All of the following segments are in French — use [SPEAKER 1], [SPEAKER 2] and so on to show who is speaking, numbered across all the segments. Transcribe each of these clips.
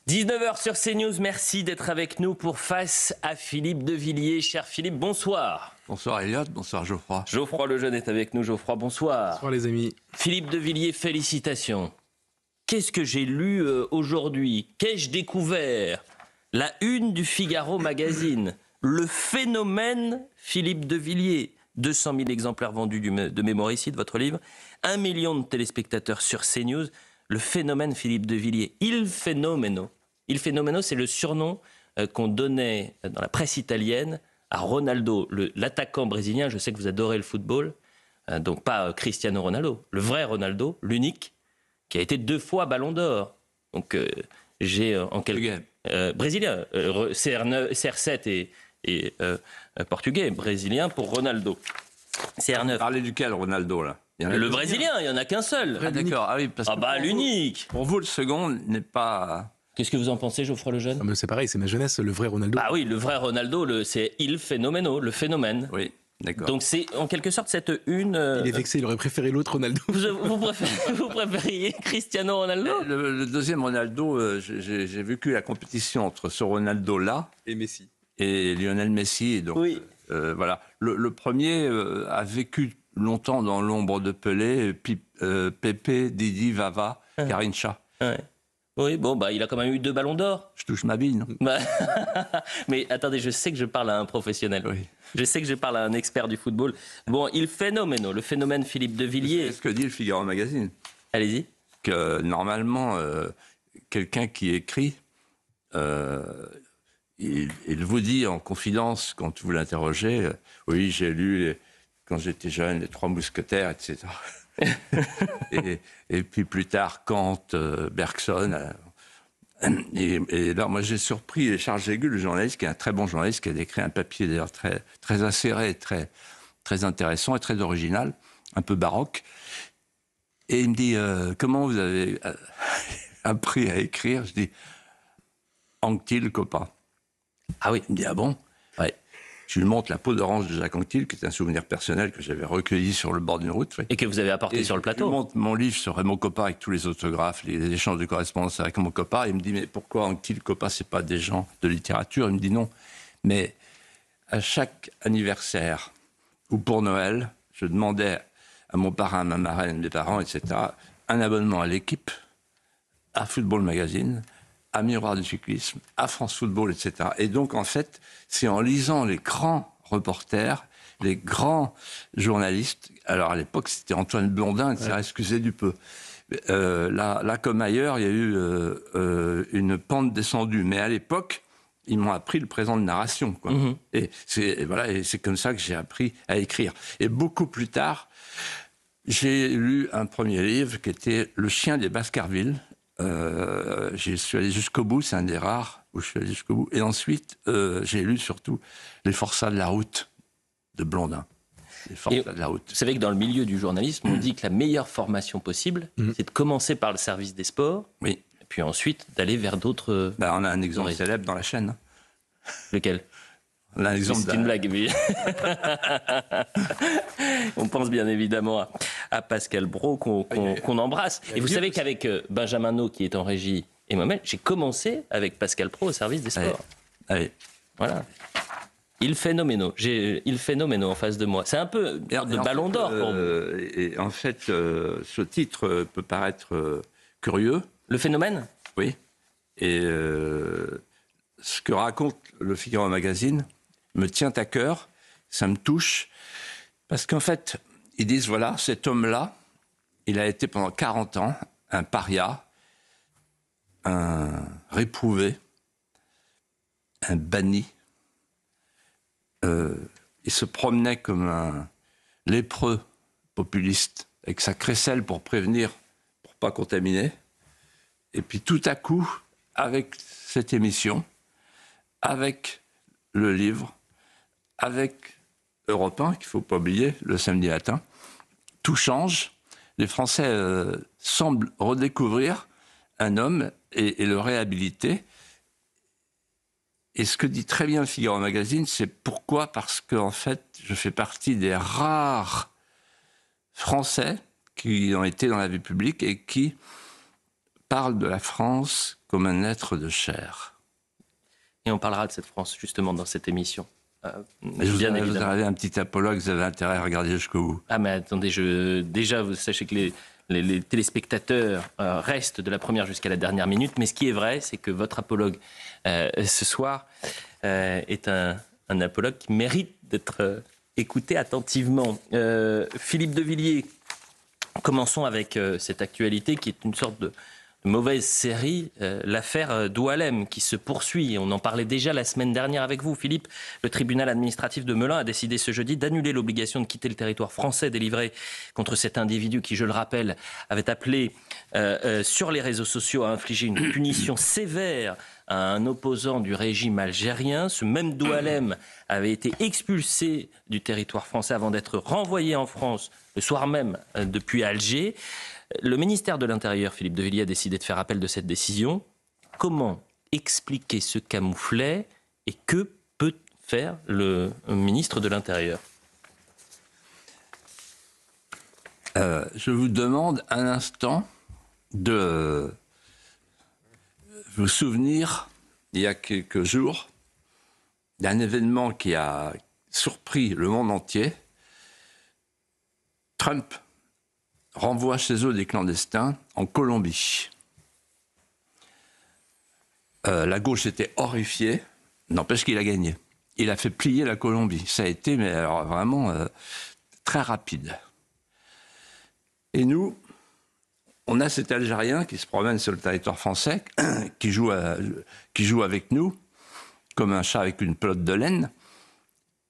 [SPEAKER 1] 19h sur CNews, merci d'être avec nous pour Face à Philippe de Villiers. Cher Philippe, bonsoir.
[SPEAKER 2] Bonsoir Elliot, bonsoir Geoffroy.
[SPEAKER 1] Geoffroy Lejeune est avec nous. Geoffroy, bonsoir.
[SPEAKER 3] Bonsoir les amis.
[SPEAKER 1] Philippe de Villiers, félicitations. Qu'est-ce que j'ai lu aujourd'hui? Qu'ai-je découvert? La une du Figaro Magazine. Le phénomène Philippe de Villiers. 200 000 exemplaires vendus de Mémoricide, votre livre. 1 million de téléspectateurs sur CNews. Le phénomène Philippe de Villiers. Il Fenomeno. Il Fenomeno, c'est le surnom qu'on donnait dans la presse italienne à Ronaldo, l'attaquant brésilien. Je sais que vous adorez le football. Donc pas Cristiano Ronaldo. Le vrai Ronaldo, l'unique, qui a été 2 fois Ballon d'Or. Donc j'ai en quelque... brésilien. CR7 et portugais. Brésilien pour Ronaldo. CR9.
[SPEAKER 2] Parlez duquel Ronaldo là?
[SPEAKER 1] Le brésilien, il n'y en a qu'un seul.
[SPEAKER 2] Ah d'accord, ah oui, parce que
[SPEAKER 1] l'unique.
[SPEAKER 2] Pour vous, le second n'est pas...
[SPEAKER 1] Qu'est-ce que vous en pensez, Geoffroy Lejeune?
[SPEAKER 3] Ah, mais c'est pareil, c'est ma jeunesse, le vrai Ronaldo.
[SPEAKER 1] Bah oui, le vrai Ronaldo, c'est Il Fenomeno, le phénomène.
[SPEAKER 2] Oui, d'accord.
[SPEAKER 1] Donc c'est en quelque sorte cette une...
[SPEAKER 3] Il est vexé, il aurait préféré l'autre Ronaldo.
[SPEAKER 1] Vous préfériez Cristiano Ronaldo?
[SPEAKER 2] Le deuxième Ronaldo, j'ai vécu la compétition entre ce Ronaldo-là
[SPEAKER 3] Et Messi.
[SPEAKER 2] et Lionel Messi. Donc,
[SPEAKER 1] Oui.
[SPEAKER 2] voilà. Le premier a vécu longtemps dans l'ombre de Pelé, Pépé, Didi, Vava, Garrincha.
[SPEAKER 1] Ouais. Oui, bon, il a quand même eu 2 ballons d'or.
[SPEAKER 2] Je touche ma bille, non?
[SPEAKER 1] Mais attendez, je sais que je parle à un professionnel.
[SPEAKER 2] Oui.
[SPEAKER 1] Je sais que je parle à un expert du football. Bon, Il Fenomeno, le phénomène Philippe de Villiers.
[SPEAKER 2] C'est ce que dit le Figaro Magazine.
[SPEAKER 1] Allez-y.
[SPEAKER 2] Que normalement, quelqu'un qui écrit, il vous dit en confidence, quand vous l'interrogez, oui, j'ai lu, quand j'étais jeune, les 3 mousquetaires, etc. et puis plus tard, Kant, Bergson. Et là, moi, j'ai surpris Charles Jégu, le journaliste, qui est un très bon journaliste, qui a écrit un papier d'ailleurs très, très acéré, très, très intéressant et très original, un peu baroque. Et il me dit, comment vous avez appris à écrire? Je dis, Anquetil, copain.
[SPEAKER 1] Ah oui.
[SPEAKER 2] Il me dit, ah bon? Ouais. Je lui montre la peau d'orange de Jacques Anquetil, qui est un souvenir personnel que j'avais recueilli sur le bord d'une route. Oui.
[SPEAKER 1] Et que vous avez apporté sur le plateau.
[SPEAKER 2] Je lui montre mon livre sur Raymond Kopa avec tous les autographes, les échanges de correspondance avec Raymond Kopa. Il me dit, mais pourquoi Anquetil, Kopa, c'est pas des gens de littérature? Il me dit non. Mais à chaque anniversaire ou pour Noël, je demandais à mon parrain, à ma marraine, mes parents, etc., un abonnement à l'Équipe, à Football Magazine, à Miroir du cyclisme, à France Football, etc. Et donc, en fait, c'est en lisant les grands reporters, les grands journalistes, alors à l'époque, c'était Antoine Blondin, etc., excusez du peu. Là, comme ailleurs, il y a eu une pente descendue. Mais à l'époque, ils m'ont appris le présent de narration, quoi. Mmh. Et c'est comme ça que j'ai appris à écrire. Et beaucoup plus tard, j'ai lu un premier livre qui était Le chien des Baskerville. Je suis allé jusqu'au bout, c'est un des rares où je suis allé jusqu'au bout. Et ensuite, j'ai lu surtout Les Forçats de la route de Blondin. Les Forçats de la route.
[SPEAKER 1] Vous savez que dans le milieu du journalisme, on dit que la meilleure formation possible, c'est de commencer par le service des sports,
[SPEAKER 2] oui.
[SPEAKER 1] Et puis ensuite d'aller vers d'autres...
[SPEAKER 2] On a un exemple célèbre dans la chaîne.
[SPEAKER 1] Lequel?
[SPEAKER 2] On a un exemple
[SPEAKER 1] c'est une blague, oui. On pense bien évidemment à Pascal Brault qu'on embrasse. Et vous savez qu'avec Benjamin No, qui est en régie, et moi-même, j'ai commencé avec Pascal Brault au service des sports.
[SPEAKER 2] Allez.
[SPEAKER 1] Voilà. Il Fenomeno. J'ai Il Fenomeno en face de moi. C'est un peu de ballon d'or pour vous.
[SPEAKER 2] Et en fait, ce titre peut paraître curieux.
[SPEAKER 1] Le phénomène?
[SPEAKER 2] Oui. Et ce que raconte le Figaro Magazine me tient à cœur, ça me touche, parce qu'en fait, ils disent, voilà, cet homme-là, il a été pendant 40 ans un paria, un réprouvé, un banni. Il se promenait comme un lépreux populiste, avec sa crécelle pour prévenir, pour pas contaminer. Et puis tout à coup, avec cette émission, avec le livre, avec Europe 1, qu'il ne faut pas oublier, le samedi matin, tout change. Les Français semblent redécouvrir un homme et le réhabiliter. Et ce que dit très bien le Figaro Magazine, c'est pourquoi? Parce qu'en fait, je fais partie des rares Français qui ont été dans la vie publique et qui parlent de la France comme un être de chair.
[SPEAKER 1] Et on parlera de cette France, justement, dans cette émission.
[SPEAKER 2] Vous avez un petit apologue, vous avez intérêt à regarder jusqu'au bout.
[SPEAKER 1] Ah, mais attendez, déjà, vous sachez que les téléspectateurs restent de la première jusqu'à la dernière minute, mais ce qui est vrai, c'est que votre apologue ce soir est un apologue qui mérite d'être écouté attentivement. Philippe de Villiers, commençons avec cette actualité qui est une sorte de mauvaise série, l'affaire Doualem qui se poursuit. On en parlait déjà la semaine dernière avec vous, Philippe. Le tribunal administratif de Melun a décidé ce jeudi d'annuler l'obligation de quitter le territoire français délivré contre cet individu qui, je le rappelle, avait appelé sur les réseaux sociaux à infliger une punition sévère à un opposant du régime algérien. Ce même Doualem avait été expulsé du territoire français avant d'être renvoyé en France le soir même depuis Alger. Le ministère de l'Intérieur, Philippe de Villiers, a décidé de faire appel de cette décision. Comment expliquer ce camouflet et que peut faire le ministre de l'Intérieur ?
[SPEAKER 2] Je vous demande un instant de vous souvenir, il y a quelques jours, d'un événement qui a surpris le monde entier. Trump renvoie chez eux des clandestins en Colombie. La gauche était horrifiée, n'empêche qu'il a gagné. Il a fait plier la Colombie. Ça a été, mais alors vraiment très rapide. Et nous, on a cet Algérien qui se promène sur le territoire français, qui joue avec nous, comme un chat avec une pelote de laine,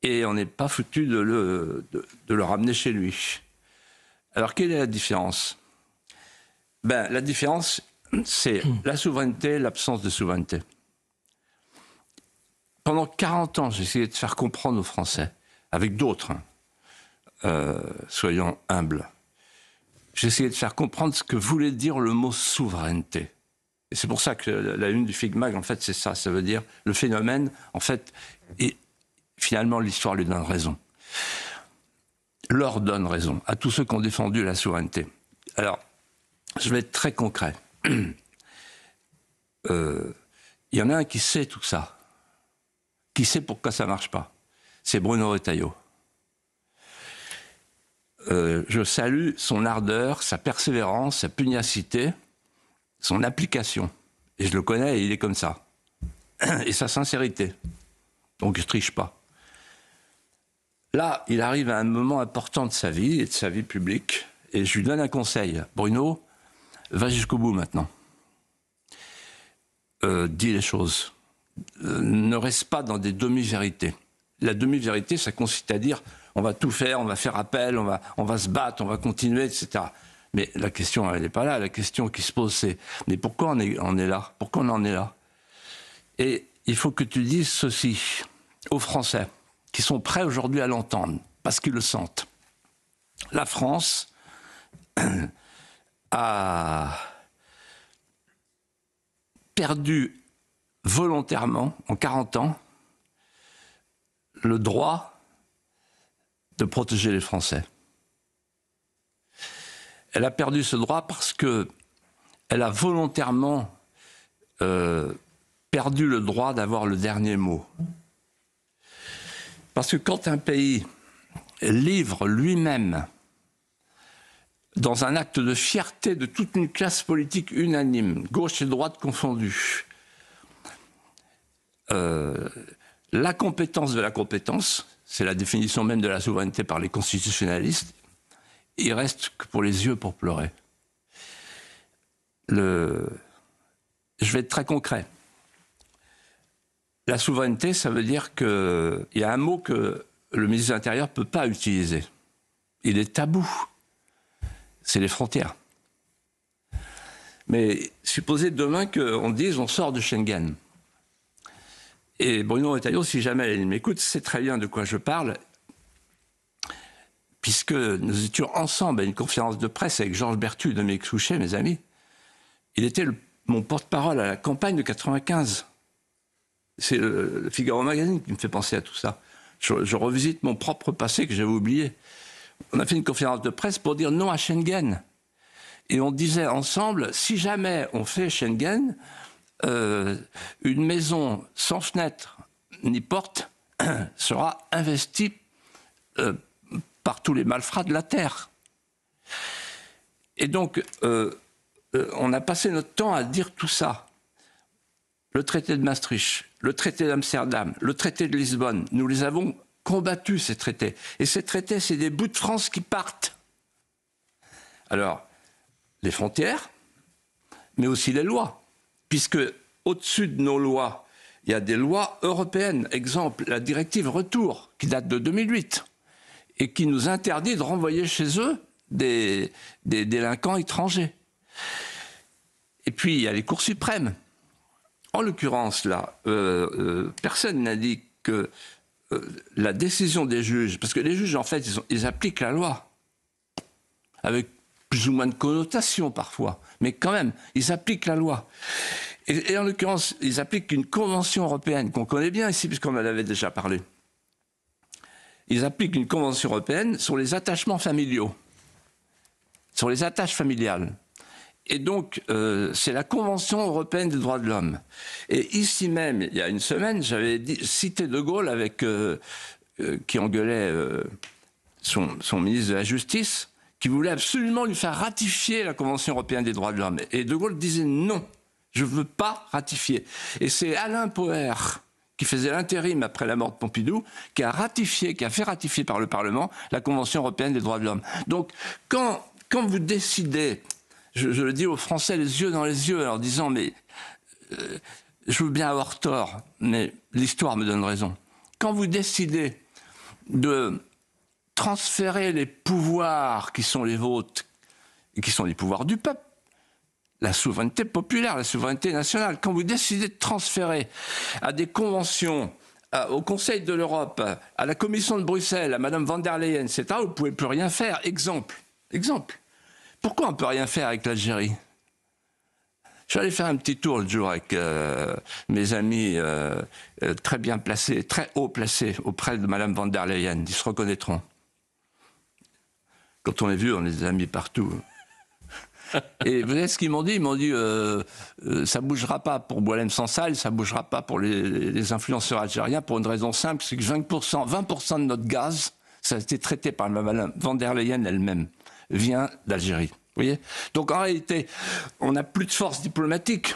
[SPEAKER 2] et on n'est pas foutu de le ramener chez lui. Alors, quelle est la différence ? La différence, c'est la souveraineté, l'absence de souveraineté. Pendant 40 ans, j'ai essayé de faire comprendre aux Français, avec d'autres, soyons humbles, j'ai essayé de faire comprendre ce que voulait dire le mot souveraineté. Et c'est pour ça que la une du Figmag, en fait, c'est ça. Ça veut dire le phénomène, en fait, et finalement, l'histoire lui donne raison. Leur donne raison, à tous ceux qui ont défendu la souveraineté. Alors, je vais être très concret. Il y en a un qui sait tout ça, qui sait pourquoi ça ne marche pas. C'est Bruno Retailleau. Je salue son ardeur, sa persévérance, sa pugnacité, son application. Et je le connais et il est comme ça. Et sa sincérité. Donc je ne triche pas. Là, il arrive à un moment important de sa vie et de sa vie publique, et je lui donne un conseil. Bruno, va jusqu'au bout maintenant. Dis les choses. Ne reste pas dans des demi-vérités. La demi-vérité, ça consiste à dire on va tout faire, on va faire appel, on va se battre, on va continuer, etc. Mais la question, elle n'est pas là. La question qui se pose, c'est mais pourquoi on est là ? Pourquoi on en est là ? Et il faut que tu dises ceci aux Français, qui sont prêts aujourd'hui à l'entendre, parce qu'ils le sentent. La France a perdu volontairement, en 40 ans, le droit de protéger les Français. Elle a perdu ce droit parce qu'elle a volontairement perdu le droit d'avoir le dernier mot. Parce que quand un pays livre lui-même, dans un acte de fierté de toute une classe politique unanime, gauche et droite confondues, la compétence de la compétence, c'est la définition même de la souveraineté par les constitutionnalistes, il reste que pour les yeux pour pleurer. Je vais être très concret. La souveraineté, ça veut dire qu'il y a un mot que le ministre de l'Intérieur ne peut pas utiliser. Il est tabou. C'est les frontières. Mais supposez demain qu'on dise on sort de Schengen. Et Bruno Retailleau, si jamais il m'écoute, sait très bien de quoi je parle, puisque nous étions ensemble à une conférence de presse avec Georges Berthu et Dominique Souchet, mes amis. Il était mon porte-parole à la campagne de 95. C'est le Figaro Magazine qui me fait penser à tout ça. Je revisite mon propre passé que j'avais oublié. On a fait une conférence de presse pour dire non à Schengen. Et on disait ensemble, si jamais on fait Schengen, une maison sans fenêtre ni porte sera investie par tous les malfrats de la terre. Et donc, on a passé notre temps à dire tout ça. Le traité de Maastricht, le traité d'Amsterdam, le traité de Lisbonne, nous les avons combattus, ces traités. Et ces traités, c'est des bouts de France qui partent. Alors, les frontières, mais aussi les lois. Puisque, au-dessus de nos lois, il y a des lois européennes. Exemple, la directive Retour, qui date de 2008, et qui nous interdit de renvoyer chez eux des délinquants étrangers. Et puis, il y a les cours suprêmes. En l'occurrence, là, personne n'a dit que la décision des juges, parce que les juges, en fait, ils appliquent la loi, avec plus ou moins de connotation parfois, mais quand même, ils appliquent la loi. Et en l'occurrence, ils appliquent une convention européenne qu'on connaît bien ici, puisqu'on en avait déjà parlé. Ils appliquent une convention européenne sur les attachements familiaux, sur les attaches familiales. Et donc, c'est la Convention européenne des droits de l'homme. Et ici même, il y a une semaine, j'avais cité De Gaulle qui engueulait son ministre de la Justice, qui voulait absolument lui faire ratifier la Convention européenne des droits de l'homme. Et De Gaulle disait non, je ne veux pas ratifier. Et c'est Alain Poher, qui faisait l'intérim après la mort de Pompidou, qui a fait ratifier par le Parlement la Convention européenne des droits de l'homme. Donc, quand vous décidez... Je le dis aux Français les yeux dans les yeux en leur disant mais je veux bien avoir tort, mais l'histoire me donne raison. Quand vous décidez de transférer les pouvoirs qui sont les vôtres, et qui sont les pouvoirs du peuple, la souveraineté populaire, la souveraineté nationale, quand vous décidez de transférer à des conventions, au Conseil de l'Europe, à la Commission de Bruxelles, à Mme von der Leyen, etc., vous ne pouvez plus rien faire. Exemple. Pourquoi on ne peut rien faire avec l'Algérie? Je suis allé faire un petit tour le jour avec mes amis très bien placés, très haut placés auprès de Mme von der Leyen. Ils se reconnaîtront. Quand on est vu, on est des amis partout. Et vous savez ce qu'ils m'ont dit? Ils m'ont dit ça ne bougera pas pour Boualem Sansal, ça ne bougera pas pour les influenceurs algériens pour une raison simple, c'est que 20% de notre gaz, ça a été traité par Mme von der Leyen elle-même, vient d'Algérie. Vous voyez? Donc en réalité, on n'a plus de force diplomatique.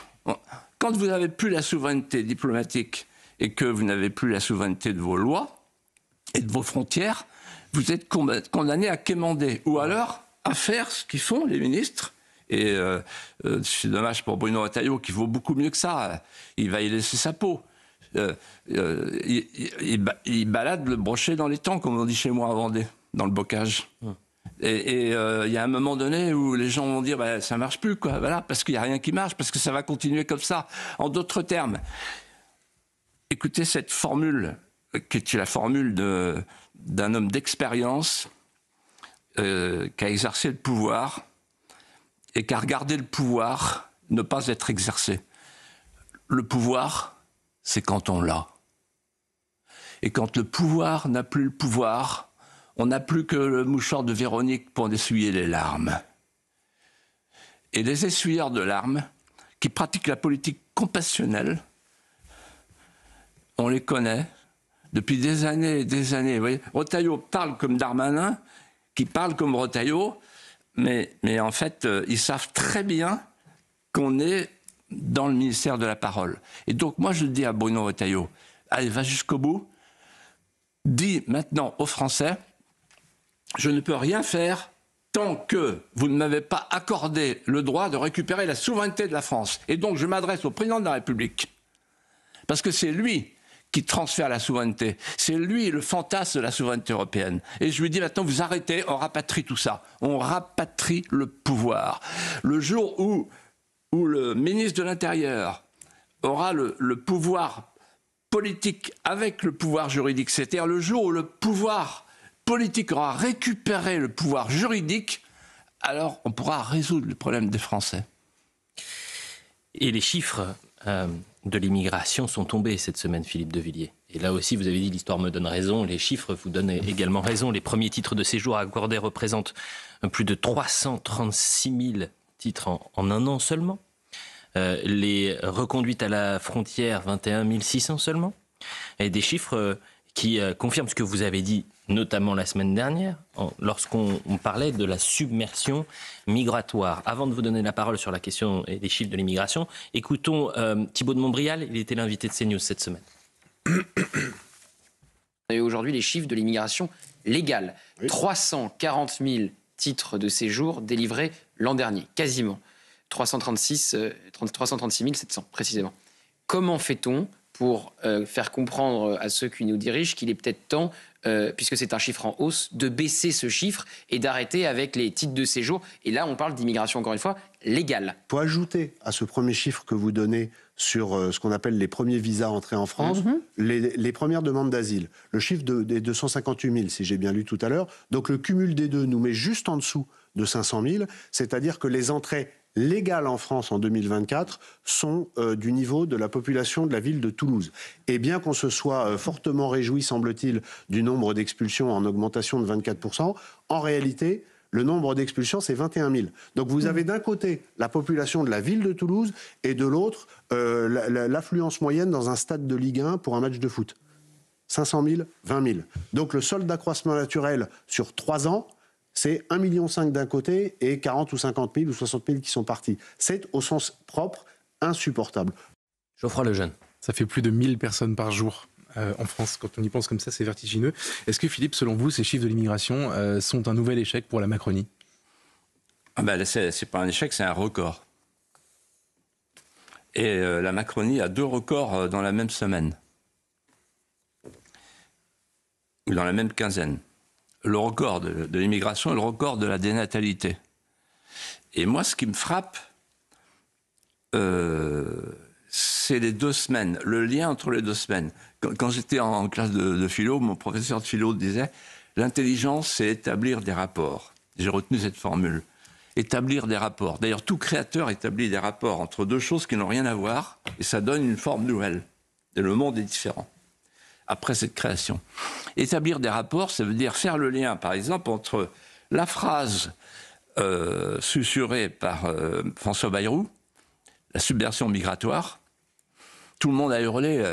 [SPEAKER 2] Quand vous n'avez plus la souveraineté diplomatique et que vous n'avez plus la souveraineté de vos lois et de vos frontières, vous êtes condamné à quémander ou alors à faire ce qu'ils font les ministres. Et c'est dommage pour Bruno Retailleau qui vaut beaucoup mieux que ça. Il va y laisser sa peau. Il balade le brochet dans les temps, comme on dit chez moi à Vendée, dans le bocage. Et il y a un moment donné où les gens vont dire bah, ça marche plus, quoi. Voilà, parce qu'il n'y a rien qui marche, parce que ça va continuer comme ça. En d'autres termes, écoutez cette formule, qui est la formule d'un homme d'expérience qui a exercé le pouvoir et qui a regardé le pouvoir ne pas être exercé. Le pouvoir, c'est quand on l'a. Et quand le pouvoir n'a plus le pouvoir, on n'a plus que le mouchoir de Véronique pour essuyer les larmes. Et les essuyeurs de larmes, qui pratiquent la politique compassionnelle, on les connaît depuis des années et des années. Vous voyez, Retailleau parle comme Darmanin, qui parle comme Retailleau, mais en fait, ils savent très bien qu'on est dans le ministère de la parole. Et donc, moi, je dis à Bruno Retailleau, allez, va jusqu'au bout, dis maintenant aux Français, je ne peux rien faire tant que vous ne m'avez pas accordé le droit de récupérer la souveraineté de la France. Et donc, je m'adresse au président de la République, parce que c'est lui qui transfère la souveraineté. C'est lui le fantasme de la souveraineté européenne. Et je lui dis maintenant, vous arrêtez, on rapatrie tout ça. On rapatrie le pouvoir. Le jour où le ministre de l'Intérieur aura le pouvoir politique avec le pouvoir juridique, c'est-à-dire le jour où le pouvoir politique aura récupéré le pouvoir juridique, alors on pourra résoudre le problème des Français.
[SPEAKER 1] Et les chiffres de l'immigration sont tombés cette semaine, Philippe de Villiers. Et là aussi, vous avez dit, l'histoire me donne raison, les chiffres vous donnent également raison. Les premiers titres de séjour accordés représentent plus de 336 000 titres en un an seulement. les reconduites à la frontière, 21 600 seulement. Et des chiffres qui confirment ce que vous avez dit, notamment la semaine dernière, lorsqu'on parlait de la submersion migratoire. Avant de vous donner la parole sur la question et les chiffres de l'immigration, écoutons Thibault de Montbrial, il était l'invité de CNews cette semaine.
[SPEAKER 4] Et aujourd'hui, les chiffres de l'immigration légale. Oui. 340 000 titres de séjour délivrés l'an dernier, quasiment. 336 700, précisément. Comment fait-on pour faire comprendre à ceux qui nous dirigent qu'il est peut-être temps, puisque c'est un chiffre en hausse, de baisser ce chiffre et d'arrêter avec les titres de séjour? Et là, on parle d'immigration, encore une fois, légale.
[SPEAKER 5] Pour ajouter à ce premier chiffre que vous donnez sur ce qu'on appelle les premiers visas entrés en France, les premières demandes d'asile, le chiffre des 258 000, si j'ai bien lu tout à l'heure, donc le cumul des deux nous met juste en dessous de 500 000, c'est-à-dire que les entrées légales en France en 2024 sont du niveau de la population de la ville de Toulouse. Et bien qu'on se soit fortement réjoui, semble-t-il, du nombre d'expulsions en augmentation de 24%, en réalité, le nombre d'expulsions, c'est 21 000. Donc vous avez d'un côté la population de la ville de Toulouse et de l'autre l'affluence moyenne dans un stade de Ligue 1 pour un match de foot. 500 000, 20 000. Donc le solde d'accroissement naturel sur 3 ans, c'est 1,5 million d'un côté et 40 ou 50 000 ou 60 000 qui sont partis. C'est, au sens propre, insupportable.
[SPEAKER 1] Geoffroy Lejeune.
[SPEAKER 3] Ça fait plus de 1000 personnes par jour en France. Quand on y pense comme ça, c'est vertigineux. Est-ce que, Philippe, selon vous, ces chiffres de l'immigration sont un nouvel échec pour la Macronie?
[SPEAKER 2] C'est pas un échec, c'est un record. Et la Macronie a 2 records dans la même semaine. Ou dans la même quinzaine. Le record de l'immigration et le record de la dénatalité. Et moi, ce qui me frappe, c'est les 2 semaines, le lien entre les 2 semaines. Quand j'étais en classe de philo, mon professeur de philo disait « L'intelligence, c'est établir des rapports ». J'ai retenu cette formule. Établir des rapports. D'ailleurs, tout créateur établit des rapports entre 2 choses qui n'ont rien à voir, et ça donne une forme nouvelle. Et le monde est différent après cette création. Établir des rapports, ça veut dire faire le lien, par exemple, entre la phrase susurrée par François Bayrou, la submersion migratoire. Tout le monde a hurlé,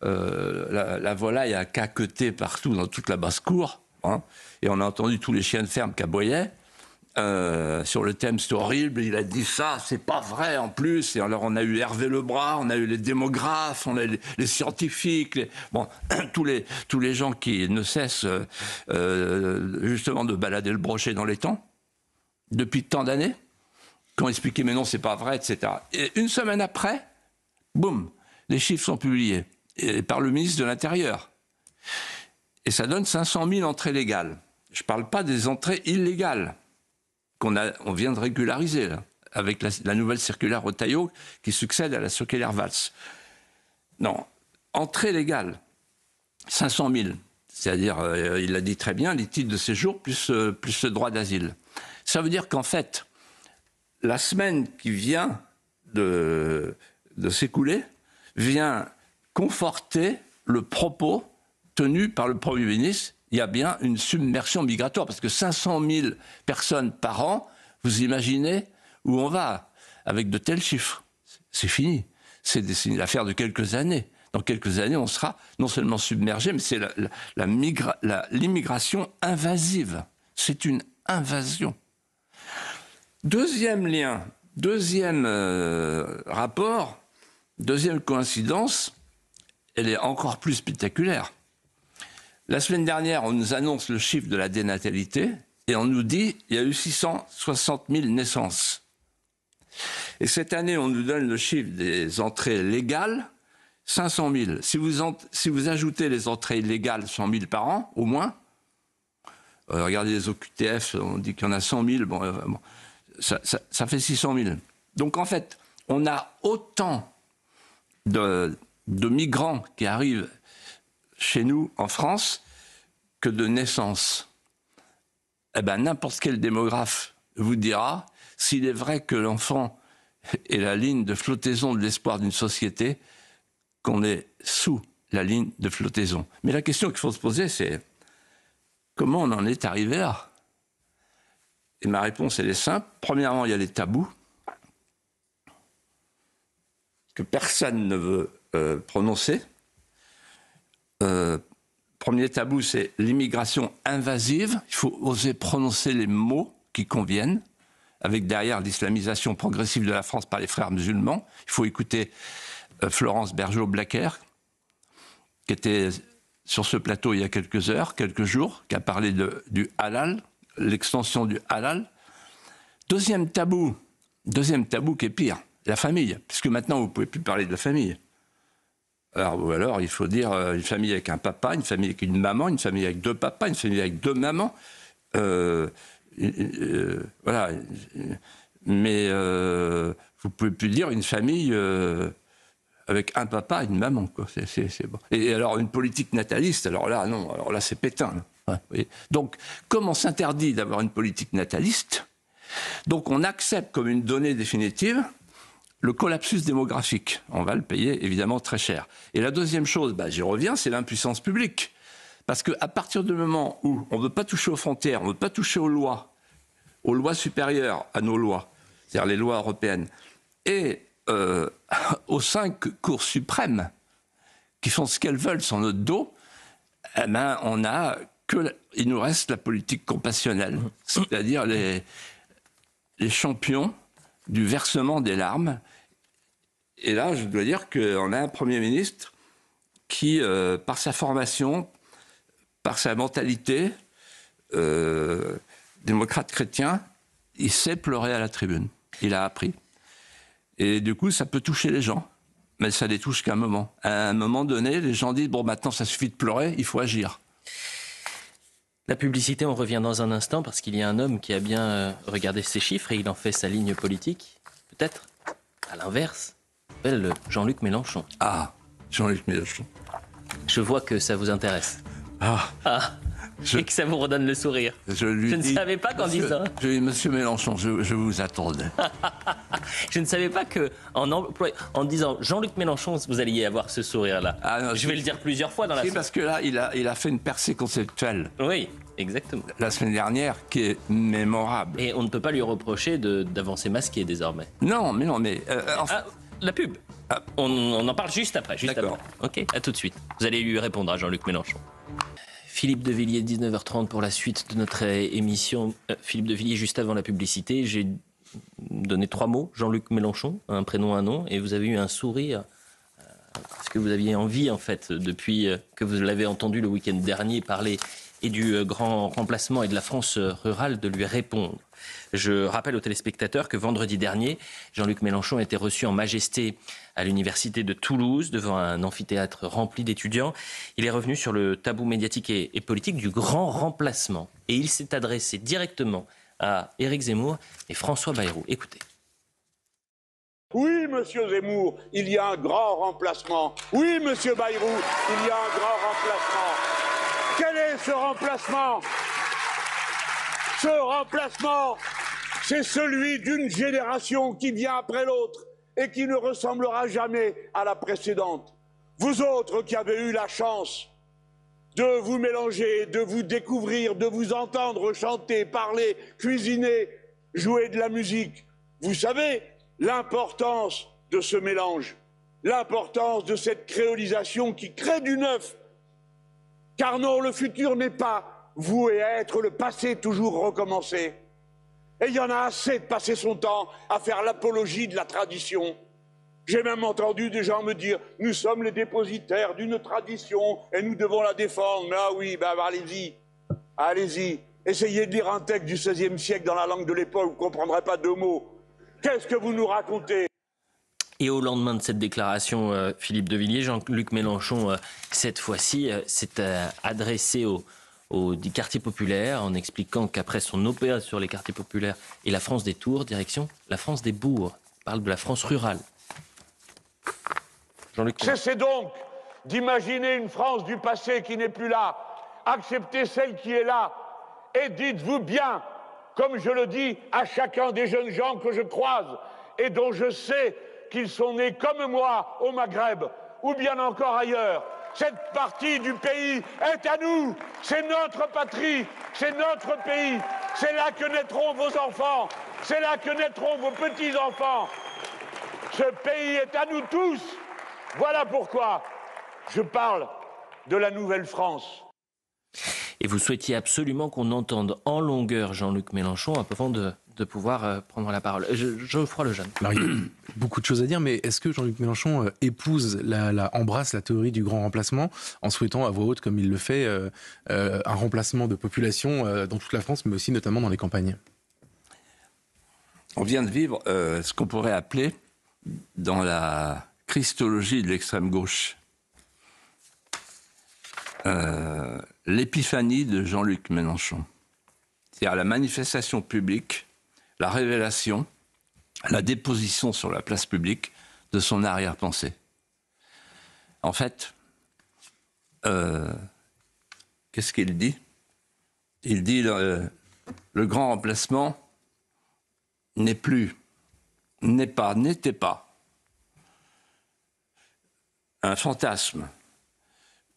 [SPEAKER 2] la volaille a caqueté partout, dans toute la basse-cour, hein, et on a entendu tous les chiens de ferme qui aboyaient. Sur le thème, c'est horrible, il a dit ça, c'est pas vrai en plus. Et alors on a eu Hervé Lebras, on a eu les démographes, on a eu les scientifiques, tous les gens qui ne cessent justement de balader le brochet dans les temps, depuis tant d'années, qui ont expliqué mais non, c'est pas vrai, etc. Et une semaine après, boum, les chiffres sont publiés par le ministre de l'Intérieur. Et ça donne 500 000 entrées légales. Je parle pas des entrées illégales. On vient de régulariser, là, avec la nouvelle circulaire Retailleau qui succède à la circulaire Valls. Non, entrée légale, 500 000. C'est-à-dire, il l'a dit très bien, les titres de séjour plus le droit d'asile. Ça veut dire qu'en fait, la semaine qui vient de s'écouler vient conforter le propos tenu par le Premier ministre. Il y a bien une submersion migratoire, parce que 500 000 personnes par an, vous imaginez où on va avec de tels chiffres. C'est fini. C'est l'affaire de quelques années. Dans quelques années, on sera non seulement submergé, mais c'est l'immigration invasive. C'est une invasion. Deuxième lien, deuxième rapport, deuxième coïncidence, elle est encore plus spectaculaire. La semaine dernière, on nous annonce le chiffre de la dénatalité et on nous dit qu'il y a eu 660 000 naissances. Et cette année, on nous donne le chiffre des entrées légales, 500 000. Si vous ajoutez les entrées illégales, 100 000 par an, au moins, regardez les OQTF, on dit qu'il y en a 100 000, ça fait 600 000. Donc en fait, on a autant de migrants qui arrivent chez nous, en France, que de naissances. Eh bien, n'importe quel démographe vous dira, s'il est vrai que l'enfant est la ligne de flottaison de l'espoir d'une société, qu'on est sous la ligne de flottaison. Mais la question qu'il faut se poser, c'est comment on en est arrivé là? Et ma réponse, elle est simple. Premièrement, il y a les tabous. que personne ne veut prononcer. Premier tabou, c'est l'immigration invasive. Il faut oser prononcer les mots qui conviennent, avec derrière l'islamisation progressive de la France par les frères musulmans. Il faut écouter Florence Bergeau-Blacker, qui était sur ce plateau il y a quelques jours, qui a parlé du halal, l'extension du halal. Deuxième tabou qui est pire, la famille, puisque maintenant vous ne pouvez plus parler de la famille. Alors il faut dire une famille avec un papa, une famille avec une maman, une famille avec deux papas, une famille avec deux mamans. Voilà. Mais vous ne pouvez plus dire une famille avec un papa et une maman, quoi. C'est bon. Et alors une politique nataliste, alors là, non, alors là c'est Pétain. Là. Ouais, donc, comme on s'interdit d'avoir une politique nataliste, donc on accepte comme une donnée définitive le collapsus démographique. On va le payer évidemment très cher. Et la deuxième chose, j'y reviens, c'est l'impuissance publique. Parce qu'à partir du moment où on ne veut pas toucher aux frontières, on ne veut pas toucher aux lois supérieures à nos lois, c'est-à-dire les lois européennes, et aux 5 cours suprêmes qui font ce qu'elles veulent sur notre dos, eh ben, il nous reste la politique compassionnelle, c'est-à-dire les champions du versement des larmes. Et là, je dois dire qu'on a un Premier ministre qui, par sa formation, par sa mentalité, démocrate chrétien, il sait pleurer à la tribune. Il a appris. Et du coup, ça peut toucher les gens, mais ça les touche qu'à un moment. À un moment donné, les gens disent « Bon, maintenant, ça suffit de pleurer, il faut agir ».
[SPEAKER 1] La publicité, on revient dans un instant, parce qu'il y a un homme qui a bien regardé ces chiffres et il en fait sa ligne politique. Peut-être, à l'inverse, s'appelle Jean-Luc Mélenchon.
[SPEAKER 2] Ah, Jean-Luc Mélenchon.
[SPEAKER 1] Je vois que ça vous intéresse. Et que ça vous redonne le sourire. Je ne savais pas qu'en disant...
[SPEAKER 2] Je dis, monsieur Mélenchon, je vous attendais.
[SPEAKER 1] Je ne savais pas qu'en disant Jean-Luc Mélenchon, vous alliez avoir ce sourire-là. Je vais le dire plusieurs fois dans la...
[SPEAKER 2] Si, parce que là, il a fait une percée conceptuelle.
[SPEAKER 1] Oui, exactement.
[SPEAKER 2] La semaine dernière, qui est mémorable.
[SPEAKER 1] Et on ne peut pas lui reprocher d'avancer masqué désormais.
[SPEAKER 2] Non, mais...
[SPEAKER 1] la pub. On en parle juste après.
[SPEAKER 2] D'accord.
[SPEAKER 1] Ok, à tout de suite. Vous allez lui répondre à Jean-Luc Mélenchon. Philippe de Villiers, 19h30 pour la suite de notre émission. Philippe de Villiers, juste avant la publicité, j'ai donné 3 mots. Jean-Luc Mélenchon, un prénom, un nom, et vous avez eu un sourire. Parce que vous aviez envie, en fait, depuis que vous l'avez entendu le week-end dernier parler et du grand remplacement et de la France rurale, de lui répondre. Je rappelle aux téléspectateurs que vendredi dernier, Jean-Luc Mélenchon a été reçu en majesté à l'université de Toulouse devant un amphithéâtre rempli d'étudiants. Il est revenu sur le tabou médiatique et politique du grand remplacement. Et il s'est adressé directement à Éric Zemmour et François Bayrou. Écoutez.
[SPEAKER 6] Oui, monsieur Zemmour, il y a un grand remplacement. Oui, monsieur Bayrou, il y a un grand remplacement. Quel est ce remplacement ? Ce remplacement, c'est celui d'une génération qui vient après l'autre et qui ne ressemblera jamais à la précédente. Vous autres qui avez eu la chance de vous mélanger, de vous découvrir, de vous entendre chanter, parler, cuisiner, jouer de la musique, vous savez l'importance de ce mélange, l'importance de cette créolisation qui crée du neuf. Car non, le futur n'est pas voué à être le passé toujours recommencé. Et il y en a assez de passer son temps à faire l'apologie de la tradition. J'ai même entendu des gens me dire « Nous sommes les dépositaires d'une tradition et nous devons la défendre. » Mais ah oui, allez-y, allez-y. Essayez de lire un texte du XVIe siècle dans la langue de l'époque, vous ne comprendrez pas 2 mots. Qu'est-ce que vous nous racontez ?
[SPEAKER 1] Et au lendemain de cette déclaration, Philippe de Villiers, Jean-Luc Mélenchon, cette fois-ci, s'est adressé aux quartiers populaires en expliquant qu'après son OPA sur les quartiers populaires et la France des tours, direction la France des bourgs. Il parle de la France rurale. Jean-Luc.
[SPEAKER 6] Cessez donc d'imaginer une France du passé qui n'est plus là. Acceptez celle qui est là. Et dites-vous bien, comme je le dis à chacun des jeunes gens que je croise et dont je sais qu'ils sont nés comme moi au Maghreb ou bien encore ailleurs. Cette partie du pays est à nous, c'est notre patrie, c'est notre pays. C'est là que naîtront vos enfants, c'est là que naîtront vos petits-enfants. Ce pays est à nous tous. Voilà pourquoi je parle de la nouvelle France.
[SPEAKER 1] Et vous souhaitiez absolument qu'on entende en longueur Jean-Luc Mélenchon avant de pouvoir prendre la parole. Geoffroy Lejeune.
[SPEAKER 3] Alors, il y a beaucoup de choses à dire, mais est-ce que Jean-Luc Mélenchon embrasse la théorie du grand remplacement en souhaitant à voix haute, comme il le fait, un remplacement de population dans toute la France, mais aussi notamment dans les campagnes?
[SPEAKER 2] On vient de vivre ce qu'on pourrait appeler, dans la christologie de l'extrême gauche, l'épiphanie de Jean-Luc Mélenchon. C'est-à-dire la manifestation publique, la révélation, la déposition sur la place publique de son arrière-pensée. En fait, qu'est-ce qu'il dit? Il dit le grand remplacement n'était pas un fantasme,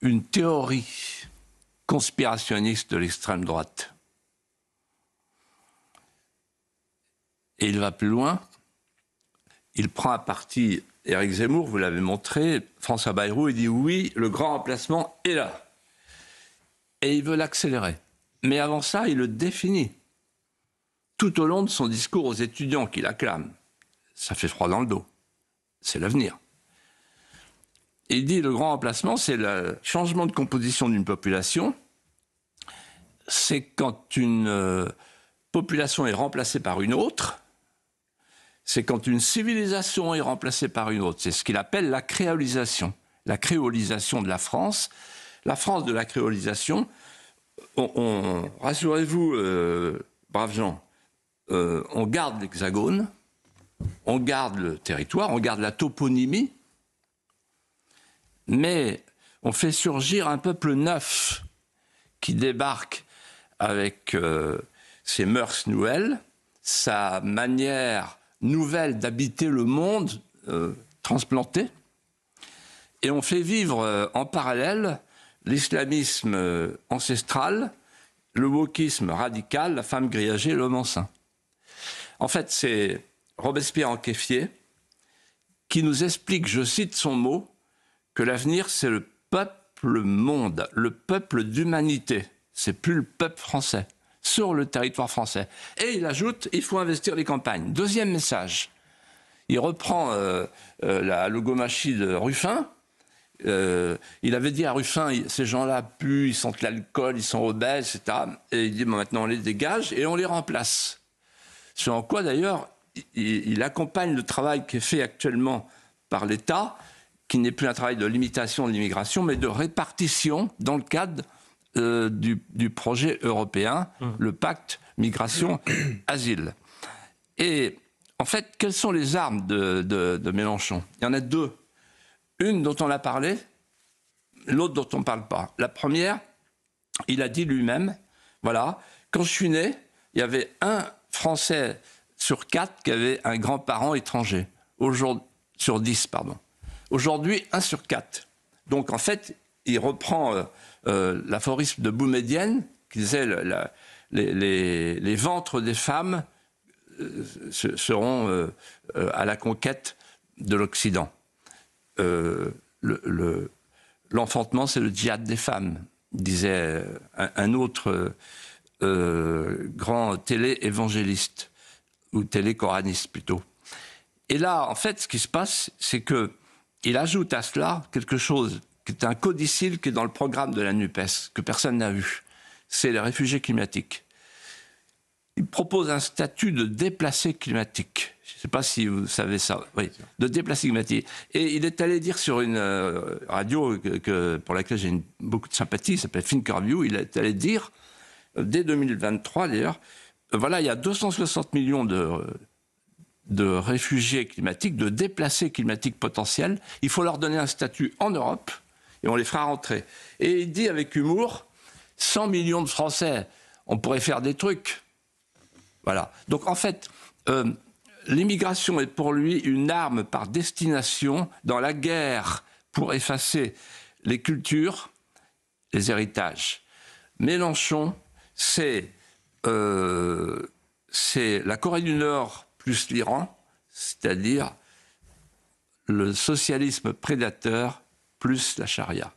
[SPEAKER 2] une théorie conspirationniste de l'extrême droite. Et il va plus loin, il prend à partie Éric Zemmour, vous l'avez montré, François Bayrou, il dit oui, le grand remplacement est là. Et il veut l'accélérer. Mais avant ça, il le définit. Tout au long de son discours aux étudiants qu'il acclame. Ça fait froid dans le dos. C'est l'avenir. Il dit le grand remplacement, c'est le changement de composition d'une population. C'est quand une population est remplacée par une autre. C'est quand une civilisation est remplacée par une autre. C'est ce qu'il appelle la créolisation. La créolisation de la France. La France de la créolisation. Rassurez-vous, braves gens, on garde l'hexagone, on garde le territoire, on garde la toponymie, mais on fait surgir un peuple neuf qui débarque avec ses mœurs nouvelles, sa manière nouvelle d'habiter le monde transplanté, et on fait vivre en parallèle l'islamisme ancestral, le wokisme radical, la femme grillagée, l'homme enceint. En fait, c'est Robespierre en Kéfier qui nous explique, je cite son mot, que l'avenir, c'est le peuple monde, le peuple d'humanité. C'est plus le peuple français, sur le territoire français. Et il ajoute, il faut investir les campagnes. Deuxième message, il reprend la logomachie de Ruffin. Il avait dit à Ruffin, ces gens-là puent, ils sentent l'alcool, ils sont obèses, etc. Et il dit, bon, maintenant on les dégage et on les remplace. Sur en quoi d'ailleurs, il accompagne le travail qui est fait actuellement par l'État, qui n'est plus un travail de limitation de l'immigration, mais de répartition dans le cadre du projet européen, le pacte migration-asile. Et en fait, quelles sont les armes de Mélenchon? Il y en a deux. Une dont on a parlé, l'autre dont on ne parle pas. La première, il a dit lui-même, voilà, quand je suis né, il y avait un Français sur 4 qui avait un grand-parent étranger. Sur 10, pardon. Aujourd'hui, 1 sur 4. Donc en fait, il reprend l'aphorisme de Boumedienne, qui disait les ventres des femmes seront à la conquête de l'Occident. L'enfantement, c'est le djihad des femmes, disait un autre grand télé-évangéliste, ou télé-coraniste plutôt. Et là, en fait, ce qui se passe, c'est qu'il ajoute à cela quelque chose qui est un codicile qui est dans le programme de la NUPES, que personne n'a vu. C'est les réfugiés climatiques. Il propose un statut de déplacé climatique. Je ne sais pas si vous savez ça. Oui, de déplacé climatique. Et il est allé dire sur une radio pour laquelle j'ai beaucoup de sympathie, qui s'appelle Thinkerview, il est allé dire, dès 2023 d'ailleurs, voilà, il y a 260 millions de réfugiés climatiques, de déplacés climatiques potentiels. Il faut leur donner un statut en Europe et on les fera rentrer. Et il dit avec humour, 100 millions de Français, on pourrait faire des trucs. Voilà. Donc en fait, l'immigration est pour lui une arme par destination dans la guerre pour effacer les cultures, les héritages. Mélenchon, c'est la Corée du Nord plus l'Iran, c'est-à-dire le socialisme prédateur plus la charia.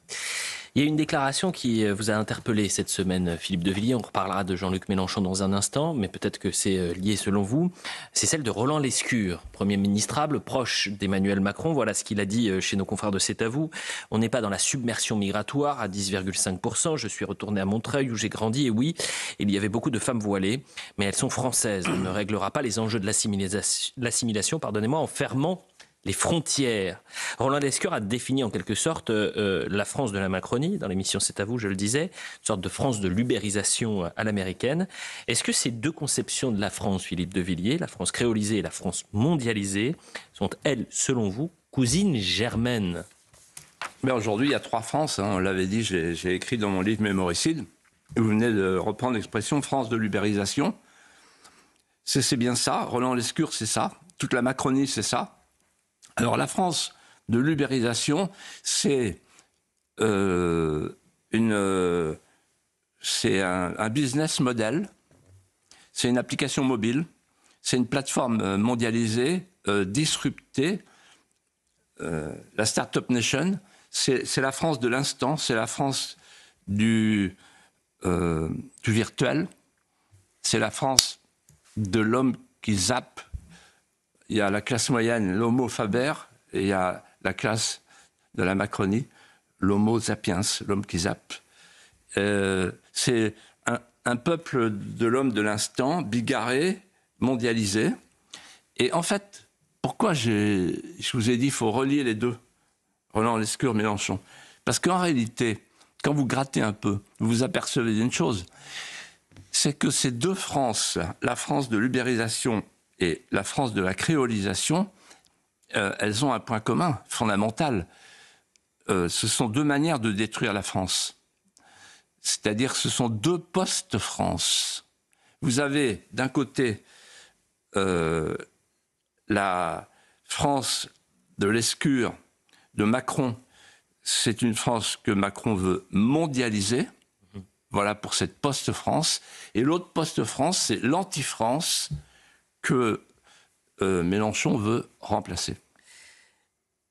[SPEAKER 1] Il y a une déclaration qui vous a interpellé cette semaine, Philippe de Villiers. On reparlera de Jean-Luc Mélenchon dans un instant, mais peut-être que c'est lié selon vous. C'est celle de Roland Lescure, Premier ministrable, proche d'Emmanuel Macron. Voilà ce qu'il a dit chez nos confrères de C'est à vous. On n'est pas dans la submersion migratoire à 10,5%. Je suis retourné à Montreuil où j'ai grandi et oui, il y avait beaucoup de femmes voilées, mais elles sont françaises. On ne réglera pas les enjeux de l'assimilation, en fermant les frontières. Roland Lescure a défini en quelque sorte la France de la Macronie, dans l'émission C'est à vous, je le disais, une sorte de France de l'ubérisation à l'américaine. Est-ce que ces deux conceptions de la France, Philippe de Villiers, la France créolisée et la France mondialisée, sont, elles, selon vous, cousines germaines?
[SPEAKER 2] Mais aujourd'hui, il y a 3 France, on l'avait dit, j'ai écrit dans mon livre Mémoricide. Vous venez de reprendre l'expression France de l'ubérisation. C'est bien ça, Roland Lescure, c'est ça. Toute la Macronie, c'est ça. Alors la France de l'ubérisation, c'est un business model, c'est une application mobile, c'est une plateforme mondialisée, disruptée. La Startup Nation, c'est la France de l'instant, c'est la France du virtuel, c'est la France de l'homme qui zappe. Il y a la classe moyenne, l'homo faber, et il y a la classe de la Macronie, l'homo sapiens, l'homme qui zappe. C'est un peuple de l'homme de l'instant, bigarré, mondialisé. Et en fait, pourquoi je vous ai dit qu'il faut relier les deux, Roland Lescure, Mélenchon? Parce qu'en réalité, quand vous grattez un peu, vous vous apercevez d'une chose, c'est que ces deux France, la France de l'ubérisation et la France de la créolisation, elles ont un point commun fondamental. Ce sont deux manières de détruire la France. C'est-à-dire que ce sont deux post-France. Vous avez d'un côté la France de Lescure, de Macron. C'est une France que Macron veut mondialiser. Voilà pour cette post-France. Et l'autre post-France, c'est l'anti-France que Mélenchon veut remplacer.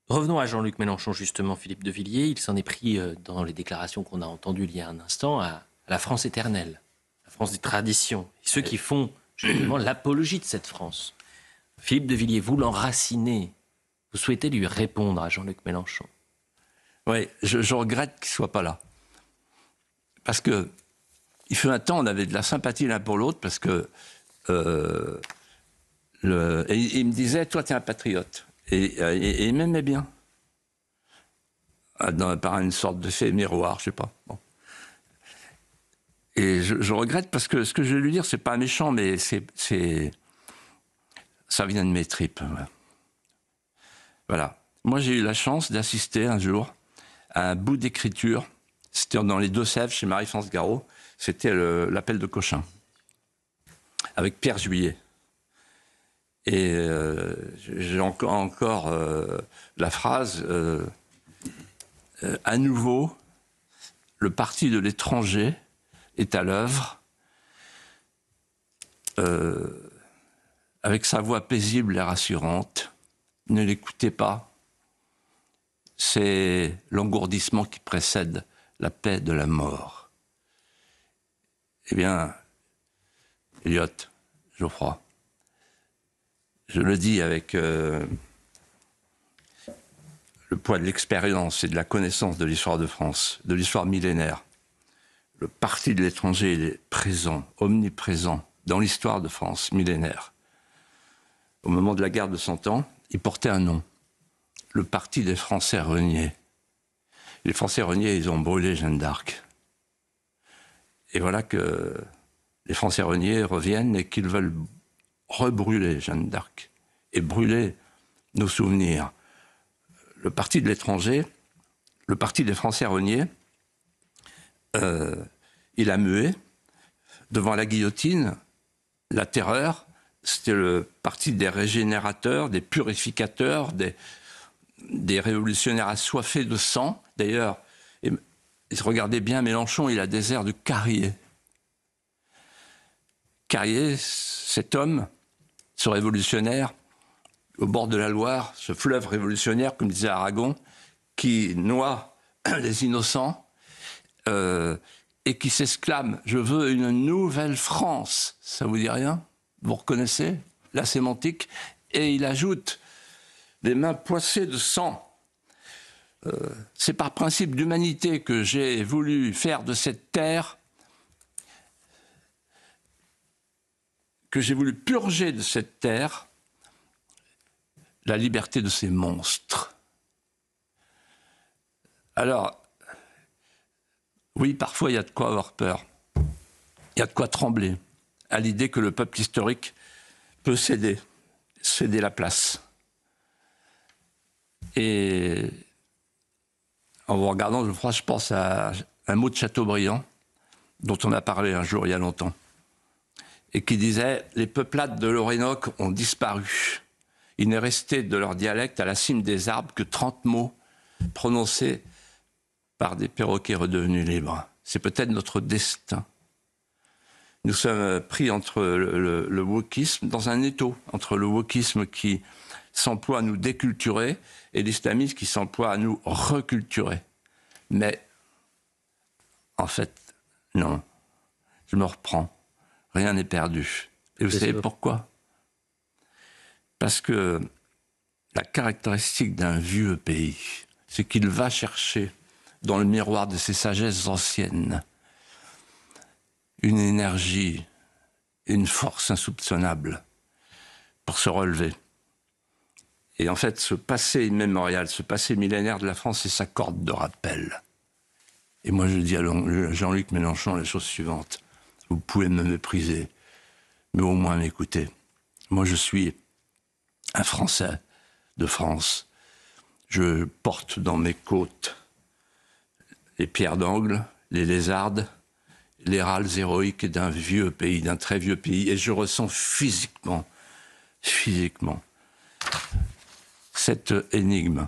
[SPEAKER 1] Revenons à Jean-Luc Mélenchon, justement, Philippe de Villiers. Il s'en est pris, dans les déclarations qu'on a entendues il y a un instant, à la France éternelle, la France des traditions, et ceux qui font justement l'apologie de cette France. Philippe de Villiers, vous l'enracinez, vous souhaitez lui répondre à Jean-Luc Mélenchon.
[SPEAKER 2] Oui, je regrette qu'il ne soit pas là. Parce que, il fut un temps, on avait de la sympathie l'un pour l'autre, parce que et il me disait, toi, tu es un patriote. Et il m'aimait bien. Par une sorte de fait miroir, je sais pas. Bon. Et je regrette parce que ce que je vais lui dire, c'est pas méchant, mais ça vient de mes tripes. Voilà. Moi, j'ai eu la chance d'assister un jour à un bout d'écriture. C'était dans les Deux-Sèvres, chez Marie-France Garot. C'était l'appel de Cochin, avec Pierre Juillet. Et j'ai encore la phrase à nouveau, le parti de l'étranger est à l'œuvre, avec sa voix paisible et rassurante. Ne l'écoutez pas. C'est l'engourdissement qui précède la paix de la mort. Eh bien, Eliot, Geoffroy, je le dis avec le poids de l'expérience et de la connaissance de l'histoire de France, de l'histoire millénaire. Le parti de l'étranger est présent, omniprésent, dans l'histoire de France millénaire. Au moment de la guerre de 100 ans, il portait un nom, le parti des Français reniés. Les Français reniés, ils ont brûlé Jeanne d'Arc. Et voilà que les Français reniés reviennent et qu'ils veulent rebrûler Jeanne d'Arc et brûler nos souvenirs. Le parti de l'étranger, le parti des Français reniés, il a mué devant la guillotine, la terreur. C'était le parti des régénérateurs, des purificateurs, des révolutionnaires assoiffés de sang. D'ailleurs, regardez bien Mélenchon, il a des airs de Carrier. Carrier, cet homme, ce révolutionnaire, au bord de la Loire, ce fleuve révolutionnaire, comme disait Aragon, qui noie les innocents et qui s'exclame « Je veux une nouvelle France ». Ça vous dit rien? Vous reconnaissez la sémantique? Et il ajoute « des mains poissées de sang ». C'est par principe d'humanité que j'ai voulu faire de cette terre, que j'ai voulu purger de cette terre la liberté de ces monstres. Alors, oui, parfois il y a de quoi avoir peur, il y a de quoi trembler à l'idée que le peuple historique peut céder la place. Et en vous regardant, je pense à un mot de Chateaubriand, dont on a parlé un jour il y a longtemps, et qui disait « Les peuplades de l'Orénoque ont disparu. Il n'est resté de leur dialecte à la cime des arbres que 30 mots prononcés par des perroquets redevenus libres. C'est peut-être notre destin. Nous sommes pris entre le wokisme, dans un étau, entre le wokisme qui s'emploie à nous déculturer et l'islamisme qui s'emploie à nous reculturer. Mais, en fait, non. Je me reprends. Rien n'est perdu. Et vous savez pourquoi? Parce que la caractéristique d'un vieux pays, c'est qu'il va chercher dans le miroir de ses sagesses anciennes une énergie, une force insoupçonnable pour se relever. Et en fait, ce passé immémorial, ce passé millénaire de la France, c'est sa corde de rappel. Et moi, je dis à Jean-Luc Mélenchon la chose suivante. Vous pouvez me mépriser, mais au moins m'écouter. Moi, je suis un Français de France. Je porte dans mes côtes les pierres d'angle, les lézardes, les râles héroïques d'un vieux pays, d'un très vieux pays. Et je ressens physiquement, cette énigme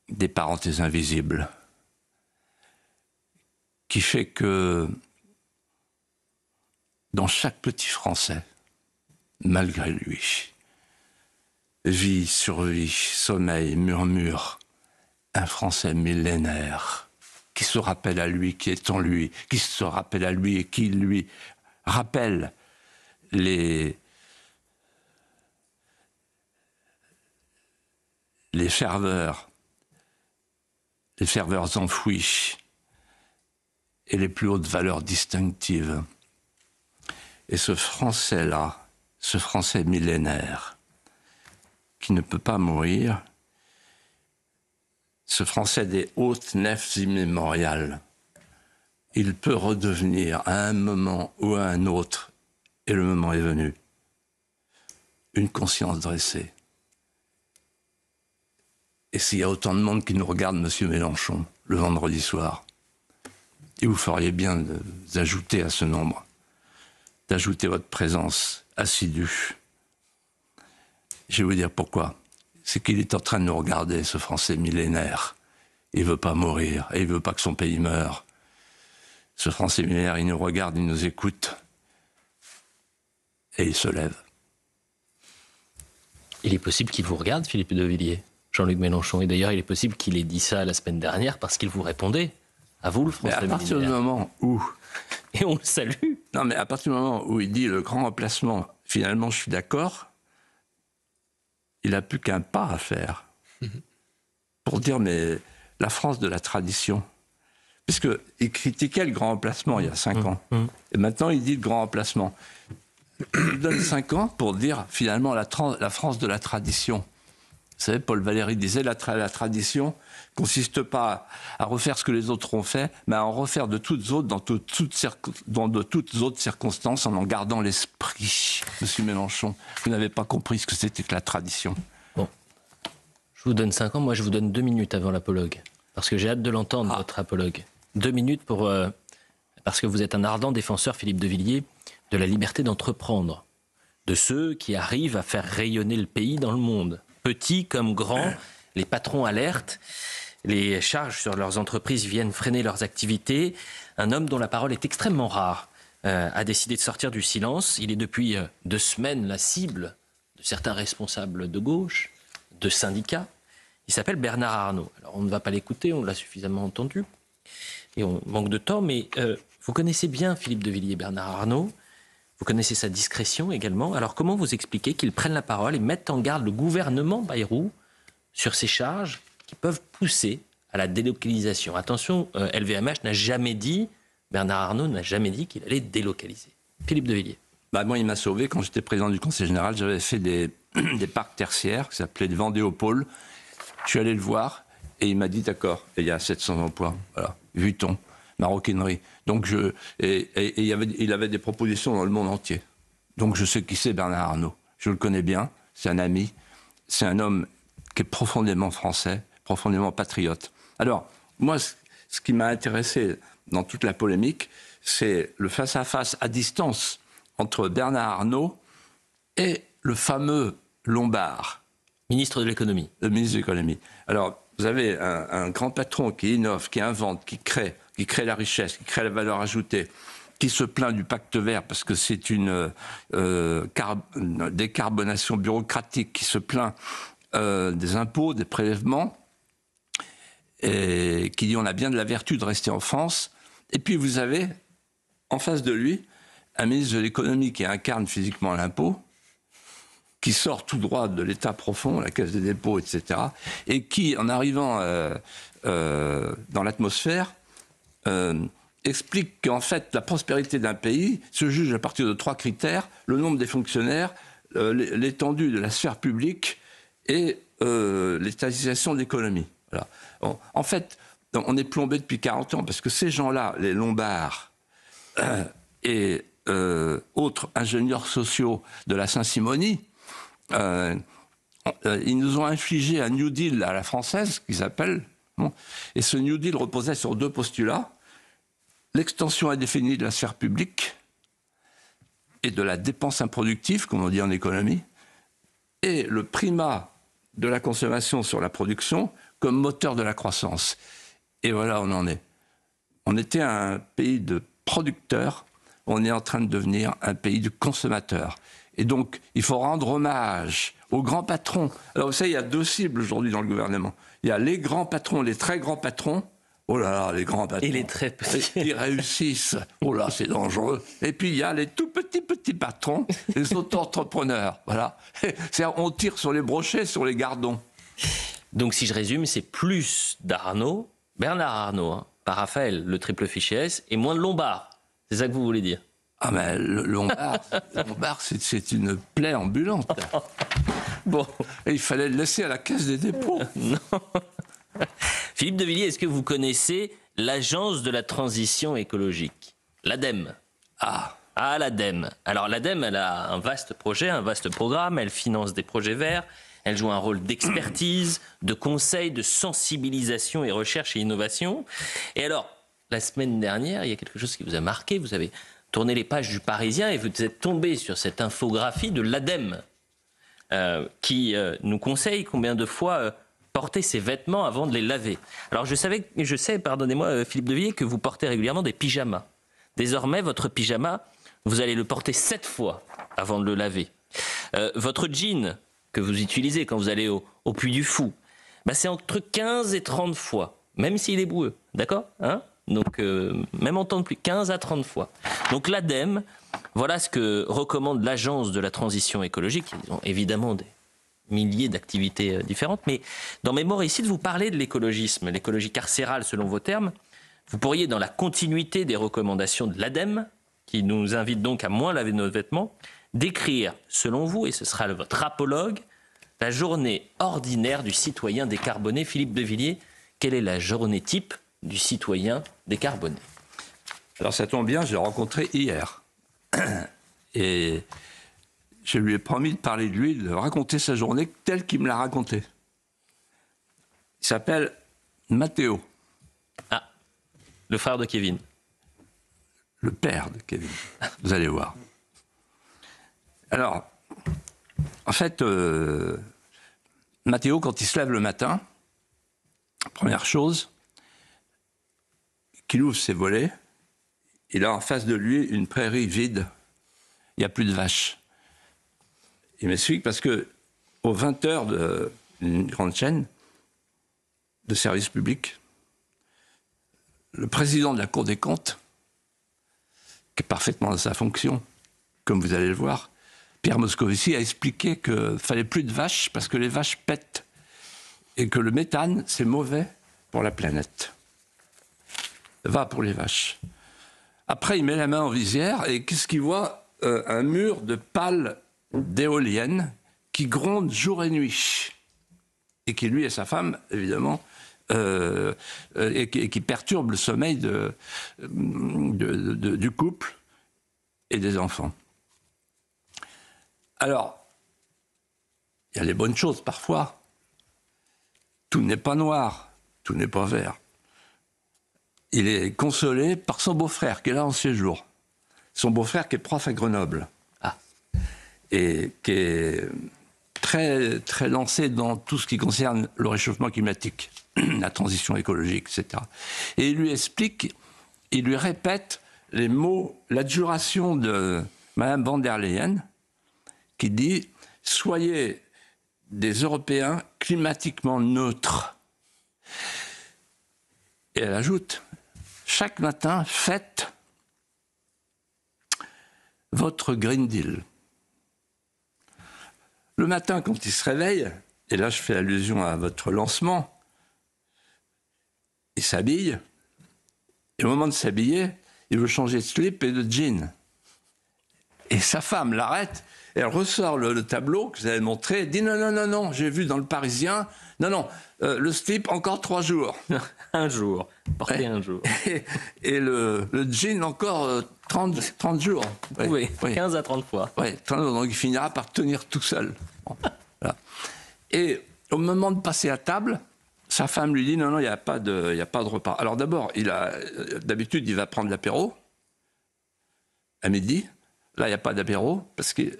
[SPEAKER 2] des parentés invisibles, qui fait que dans chaque petit Français, malgré lui, vie, survie, sommeil, murmure, un Français millénaire qui se rappelle à lui, qui est en lui, qui se rappelle à lui et qui lui rappelle les ferveurs enfouies et les plus hautes valeurs distinctives. Et ce Français-là, ce Français millénaire, qui ne peut pas mourir, ce Français des hautes nefs immémoriales, il peut redevenir à un moment ou à un autre, et le moment est venu, une conscience dressée. Et s'il y a autant de monde qui nous regarde, Monsieur Mélenchon, le vendredi soir, et vous feriez bien d'ajouter à ce nombre, d'ajouter votre présence assidue. Je vais vous dire pourquoi. C'est qu'il est en train de nous regarder, ce Français millénaire. Il ne veut pas mourir, et il ne veut pas que son pays meure. Ce Français millénaire, il nous regarde, il nous écoute, et il se lève.
[SPEAKER 1] Il est possible qu'il vous regarde, Philippe de Villiers, Jean-Luc Mélenchon. Et d'ailleurs, il est possible qu'il ait dit ça la semaine dernière parce qu'il vous répondait. À vous, le Français millénaire.
[SPEAKER 2] Mais à partir du moment où...
[SPEAKER 1] Et on le salue.
[SPEAKER 2] Non, mais à partir du moment où il dit le grand remplacement, finalement, je suis d'accord, il n'a plus qu'un pas à faire pour dire, mais la France de la tradition. Puisqu'il critiquait le grand remplacement il y a 5 ans. Et maintenant, il dit le grand remplacement. Il donne 5 ans pour dire, finalement, la France de la tradition. Vous savez, Paul Valéry disait, la tradition consiste pas à refaire ce que les autres ont fait, mais à en refaire de toutes autres, dans de toutes autres circonstances, en gardant l'esprit. Monsieur Mélenchon, vous n'avez pas compris ce que c'était que la tradition.
[SPEAKER 1] Bon, je vous donne 5 ans, moi je vous donne 2 minutes avant l'apologue, parce que j'ai hâte de l'entendre, votre apologue. 2 minutes parce que vous êtes un ardent défenseur, Philippe de Villiers, de la liberté d'entreprendre, de ceux qui arrivent à faire rayonner le pays dans le monde. Petits comme grands, les patrons alertent, les charges sur leurs entreprises viennent freiner leurs activités. Un homme dont la parole est extrêmement rare a décidé de sortir du silence. Il est depuis 2 semaines la cible de certains responsables de gauche, de syndicats. Il s'appelle Bernard Arnault. Alors, on ne va pas l'écouter, on l'a suffisamment entendu, et on manque de temps, mais vous connaissez bien Philippe de Villiers, Bernard Arnault. Vous connaissez sa discrétion également. Alors, comment vous expliquez qu'il prenne la parole et mette en garde le gouvernement Bayrou sur ces charges qui peuvent pousser à la délocalisation? Attention, LVMH n'a jamais dit, Bernard Arnault n'a jamais dit qu'il allait délocaliser. Philippe de Villiers.
[SPEAKER 2] Moi, il m'a sauvé. Quand j'étais président du Conseil général, j'avais fait des parcs tertiaires qui s'appelaient des Vendéopôles. Je suis allé le voir et il m'a dit d'accord, il y a 700 emplois. Voilà, Vuitton, maroquinerie. Donc il avait des propositions dans le monde entier. Donc je sais qui c'est Bernard Arnault. Je le connais bien, c'est un ami, c'est un homme qui est profondément français, profondément patriote. Alors, moi, ce qui m'a intéressé dans toute la polémique, c'est le face-à-face à distance entre Bernard Arnault et le fameux Lombard.
[SPEAKER 1] Ministre de l'économie.
[SPEAKER 2] Le ministre de l'économie. Alors, vous avez un grand patron qui innove, qui invente, qui crée la richesse, qui crée la valeur ajoutée, qui se plaint du pacte vert parce que c'est une décarbonation bureaucratique, qui se plaint des impôts, des prélèvements, et qui dit on a bien de la vertu de rester en France. Et puis vous avez, en face de lui, un ministre de l'économie qui incarne physiquement l'impôt, qui sort tout droit de l'État profond, la Caisse des dépôts, etc., et qui, en arrivant dans l'atmosphère, explique qu'en fait, la prospérité d'un pays se juge à partir de 3 critères: le nombre des fonctionnaires, l'étendue de la sphère publique et l'étatisation de l'économie. Voilà. Bon, en fait, on est plombé depuis 40 ans, parce que ces gens-là, les Lombards et autres ingénieurs sociaux de la Saint-Simonie, ils nous ont infligé un New Deal à la française, qu'ils appellent. Bon. Et ce New Deal reposait sur 2 postulats: l'extension indéfinie de la sphère publique et de la dépense improductive, comme on dit en économie, et le primat de la consommation sur la production comme moteur de la croissance. Et voilà, on en est. On était un pays de producteurs, on est en train de devenir un pays de consommateurs. Et donc, il faut rendre hommage aux grands patrons. Alors, vous savez, il y a 2 cibles aujourd'hui dans le gouvernement. Il y a les grands patrons, les très grands patrons. Oh là là, les grands patrons.
[SPEAKER 1] Et les très petits.
[SPEAKER 2] Ils réussissent. Oh là, c'est dangereux. Et puis, il y a les tout petits patrons, les auto-entrepreneurs. Voilà. On tire sur les brochets, sur les gardons.
[SPEAKER 1] Donc, si je résume, c'est plus d'Arnault, Bernard Arnault, hein, par Raphaël, le triple fichier S, et moins de Lombard. C'est ça que vous voulez dire?
[SPEAKER 2] Ah, mais le Lombard, c'est une plaie ambulante.
[SPEAKER 1] Bon.
[SPEAKER 2] Et il fallait le laisser à la Caisse des dépôts.
[SPEAKER 1] Non. Philippe de Villiers, est-ce que vous connaissez l'Agence de la transition écologique, l'ADEME? Ah, l'ADEME. Alors l'ADEME, elle a un vaste projet, un vaste programme, elle finance des projets verts, elle joue un rôle d'expertise, de conseil, de sensibilisation et recherche et innovation. Et alors, la semaine dernière, il y a quelque chose qui vous a marqué, vous avez tourné les pages du Parisien et vous êtes tombé sur cette infographie de l'ADEME qui nous conseille combien de fois porter ses vêtements avant de les laver. Alors je sais, pardonnez-moi Philippe de Villiers, que vous portez régulièrement des pyjamas. Désormais, votre pyjama, vous allez le porter 7 fois avant de le laver. Votre jean que vous utilisez quand vous allez au Puy du Fou, c'est entre 15 et 30 fois, même s'il est boueux, d'accord, hein? Donc, même en temps de pluie, 15 à 30 fois. Donc l'ADEME, voilà ce que recommande l'Agence de la transition écologique. Ils ont évidemment des milliers d'activités différentes, mais dans mes mots récits, vous parlez de l'écologisme, l'écologie carcérale selon vos termes. Vous pourriez, dans la continuité des recommandations de l'ADEME, qui nous invite donc à moins laver nos vêtements, décrire, selon vous, et ce sera votre apologue, la journée ordinaire du citoyen décarboné. Philippe de Villiers, quelle est la journée type du citoyen décarboné?
[SPEAKER 2] Alors ça tombe bien, je l'ai rencontré hier. Et je lui ai promis de parler de lui, de raconter sa journée telle qu'il me l'a racontée. Il s'appelle Matteo.
[SPEAKER 1] Ah, le frère de Kevin.
[SPEAKER 2] Le père de Kevin. Vous allez voir. Alors, en fait, Matteo, quand il se lève le matin, première chose, qu'il ouvre ses volets, il a en face de lui une prairie vide. Il n'y a plus de vaches. Il m'explique parce que aux 20h d'une grande chaîne de service public, le président de la Cour des comptes, qui est parfaitement dans sa fonction, comme vous allez le voir, Pierre Moscovici a expliqué qu'il ne fallait plus de vaches parce que les vaches pètent et que le méthane, c'est mauvais pour la planète. Va pour les vaches. Après, il met la main en visière et qu'est-ce qu'il voit? Un mur de pales d'éoliennes qui gronde jour et nuit. Et qui, lui et sa femme, évidemment, et qui perturbe le sommeil du couple et des enfants. Alors, il y a les bonnes choses parfois. Tout n'est pas noir, tout n'est pas vert. Il est consolé par son beau-frère qui est là en séjour. Son beau-frère qui est prof à Grenoble. Ah. Et qui est très, très lancé dans tout ce qui concerne le réchauffement climatique, la transition écologique, etc. Et il lui explique, il lui répète les mots, l'adjuration de Mme von der Leyen, qui dit « Soyez des Européens climatiquement neutres ». Et elle ajoute « Chaque matin, faites votre Green Deal ». Le matin, quand il se réveille, et là je fais allusion à votre lancement, il s'habille, et au moment de s'habiller, il veut changer de slip et de jean. Et sa femme l'arrête, et elle ressort le tableau que je vous avais montré, et dit non, non, non, non, j'ai vu dans le Parisien, non, non, le slip encore 3 jours.
[SPEAKER 1] Un jour, porté un jour.
[SPEAKER 2] Et le jean encore 30 jours.
[SPEAKER 1] Oui, 15 à 30 fois.
[SPEAKER 2] Oui, donc il finira par tenir tout seul. Bon, voilà. Et au moment de passer à table, sa femme lui dit non, non, il n'y a pas de repas. Alors d'abord, d'habitude, il va prendre l'apéro à midi. Là, il n'y a pas d'apéro parce qu'il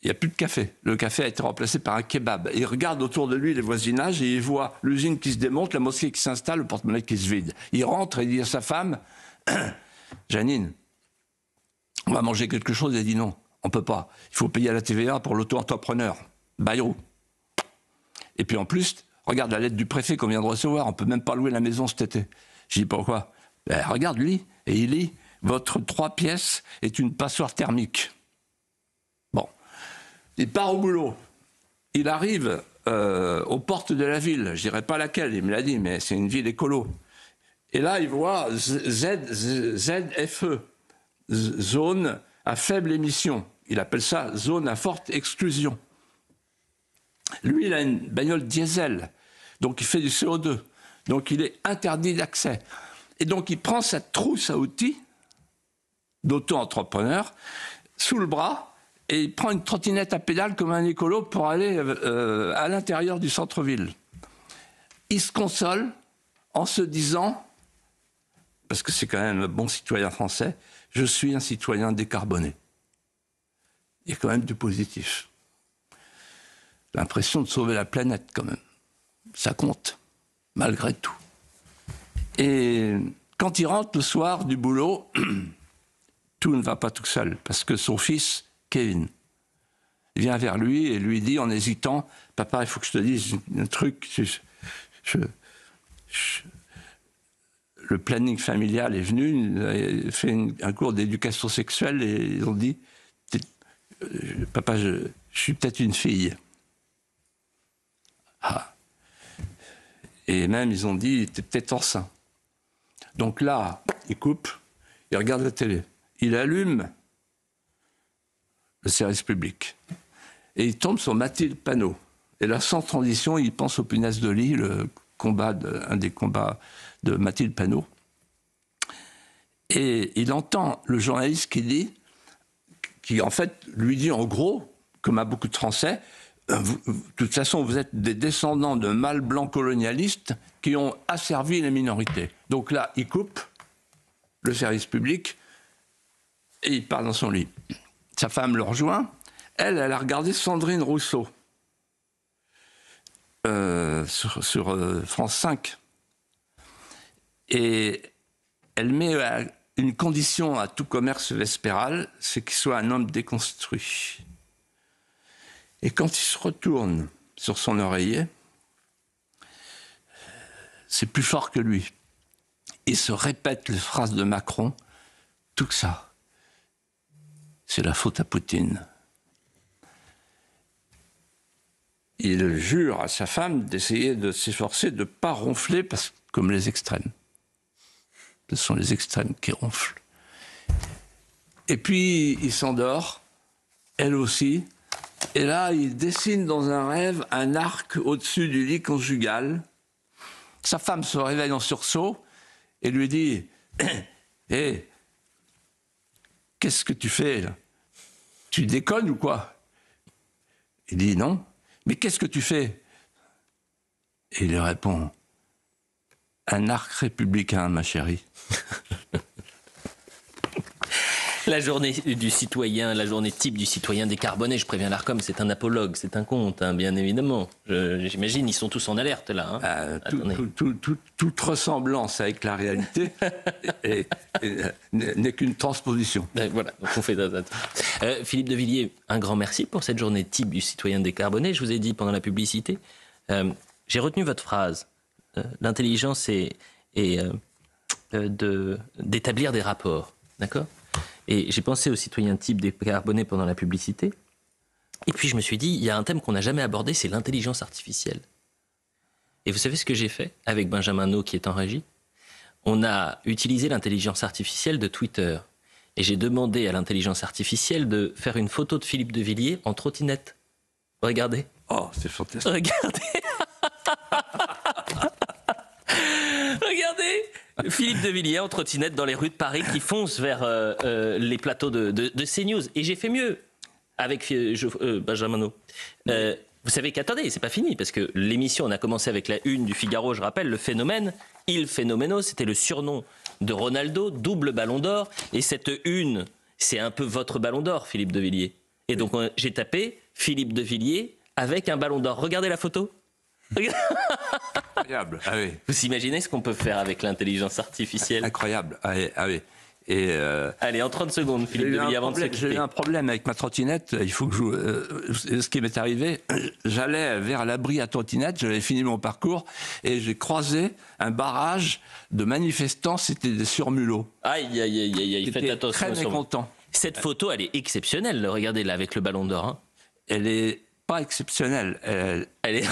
[SPEAKER 2] n'y a plus de café. Le café a été remplacé par un kebab. Et il regarde autour de lui les voisinages et il voit l'usine qui se démonte, la mosquée qui s'installe, le porte-monnaie qui se vide. Il rentre et il dit à sa femme Janine, on va manger quelque chose. Elle dit non, on ne peut pas. Il faut payer à la TVA pour l'auto-entrepreneur. Bayrou. Et puis en plus, regarde la lettre du préfet qu'on vient de recevoir. On ne peut même pas louer la maison cet été. Je dis pourquoi? Ben, regarde, lui. Et il lit votre 3 pièces est une passoire thermique. Bon. Il part au boulot. Il arrive aux portes de la ville. Je ne dirais pas laquelle, il me l'a dit, mais c'est une ville écolo. Et là, il voit ZFE, zone à faible émission. Il appelle ça zone à forte exclusion. Lui, il a une bagnole diesel, donc il fait du CO2. Donc il est interdit d'accès. Et donc il prend sa trousse à outils d'auto-entrepreneur sous le bras et il prend une trottinette à pédales comme un écolo pour aller à l'intérieur du centre-ville. Il se console en se disant, parce que c'est quand même un bon citoyen français, je suis un citoyen décarboné. Il y a quand même du positif. L'impression de sauver la planète quand même. Ça compte, malgré tout. Et quand il rentre le soir du boulot, tout ne va pas tout seul, parce que son fils, Kevin, vient vers lui et lui dit en hésitant, « Papa, il faut que je te dise un truc. Le planning familial est venu, il a fait un cours d'éducation sexuelle et ils ont dit, « Papa, je suis peut-être une fille. » Ah. Et même, ils ont dit, t'es peut-être enceint. Donc là, il coupe, il regarde la télé, il allume le service public et il tombe sur Mathilde Panot. Et là, sans transition, il pense aux punaises de lit, un des combats de Mathilde Panot. Et il entend le journaliste qui en fait lui dit en gros, comme à beaucoup de Français, de toute façon, vous êtes des descendants de mâles blancs colonialistes qui ont asservi les minorités. Donc là, il coupe le service public et il part dans son lit. Sa femme le rejoint. Elle a regardé Sandrine Rousseau sur France 5. Et elle met une condition à tout commerce vespéral, c'est qu'il soit un homme déconstruit. Et quand il se retourne sur son oreiller, c'est plus fort que lui. Il se répète les phrases de Macron, tout ça, c'est la faute à Poutine. Il jure à sa femme d'essayer de s'efforcer de ne pas ronfler comme les extrêmes. Ce sont les extrêmes qui ronflent. Et puis, il s'endort, elle aussi. Et là, il dessine dans un rêve un arc au-dessus du lit conjugal. Sa femme se réveille en sursaut et lui dit « Hé, qu'est-ce que tu fais là? Tu déconnes ou quoi ?» Il dit « Non. » « Mais qu'est-ce que tu fais ?» Et il lui répond « Un arc républicain, ma chérie. »
[SPEAKER 1] La journée du citoyen, la journée type du citoyen décarboné, je préviens l'ARCOM, c'est un apologue, c'est un conte, hein, bien évidemment. J'imagine, ils sont tous en alerte là. Hein.
[SPEAKER 2] Toute ressemblance avec la réalité n'est qu'une transposition.
[SPEAKER 1] Voilà, donc on fait ça. Philippe de Villiers, un grand merci pour cette journée type du citoyen décarboné. Je vous ai dit pendant la publicité, j'ai retenu votre phrase. L'intelligence est d'établir des rapports, d'accord ? Et j'ai pensé au citoyen type décarboné pendant la publicité. Et puis je me suis dit, il y a un thème qu'on n'a jamais abordé, c'est l'intelligence artificielle. Et vous savez ce que j'ai fait avec Benjamin No qui est en régie ? On a utilisé l'intelligence artificielle de Twitter. Et j'ai demandé à l'intelligence artificielle de faire une photo de Philippe de Villiers en trottinette. Regardez.
[SPEAKER 2] Oh, c'est fantastique.
[SPEAKER 1] Regardez. Regardez Philippe de Villiers en trottinette dans les rues de Paris qui fonce vers les plateaux de CNews. Et j'ai fait mieux avec Benjamin No. Vous savez qu'attendez, c'est pas fini, parce que l'émission, on a commencé avec la une du Figaro, je rappelle, le phénomène, Il Fenomeno, c'était le surnom de Ronaldo, double ballon d'or. Et cette une, c'est un peu votre ballon d'or, Philippe de Villiers. Et donc j'ai tapé Philippe de Villiers avec un ballon d'or. Regardez la photo.
[SPEAKER 2] Incroyable. Ah oui.
[SPEAKER 1] Vous imaginez ce qu'on peut faire avec l'intelligence artificielle?
[SPEAKER 2] Incroyable. Ah oui. Ah oui. Et
[SPEAKER 1] allez, en 30 secondes, Philippe de Villiers, avant de se quitter.
[SPEAKER 2] J'ai eu un problème avec ma trottinette. Il faut que ce qui m'est arrivé, j'allais vers l'abri à trottinette, j'avais fini mon parcours et j'ai croisé un barrage de manifestants, c'était des surmulots.
[SPEAKER 1] Aïe, aïe, aïe, aïe, faites attention.
[SPEAKER 2] Très mécontent.
[SPEAKER 1] Cette photo, elle est exceptionnelle. Regardez là, avec le ballon d'or. Hein.
[SPEAKER 2] Elle est pas exceptionnelle.
[SPEAKER 1] Elle est...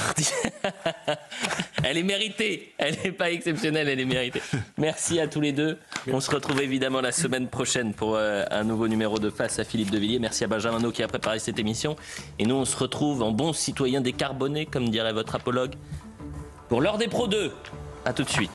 [SPEAKER 1] elle est méritée. Elle n'est pas exceptionnelle, elle est méritée. Merci à tous les deux. On se retrouve évidemment la semaine prochaine pour un nouveau numéro de Face à Philippe de Villiers. Merci à Benjamin No qui a préparé cette émission. Et nous, on se retrouve en bons citoyens décarbonés, comme dirait votre apologue, pour l'heure des Pro 2. À tout de suite.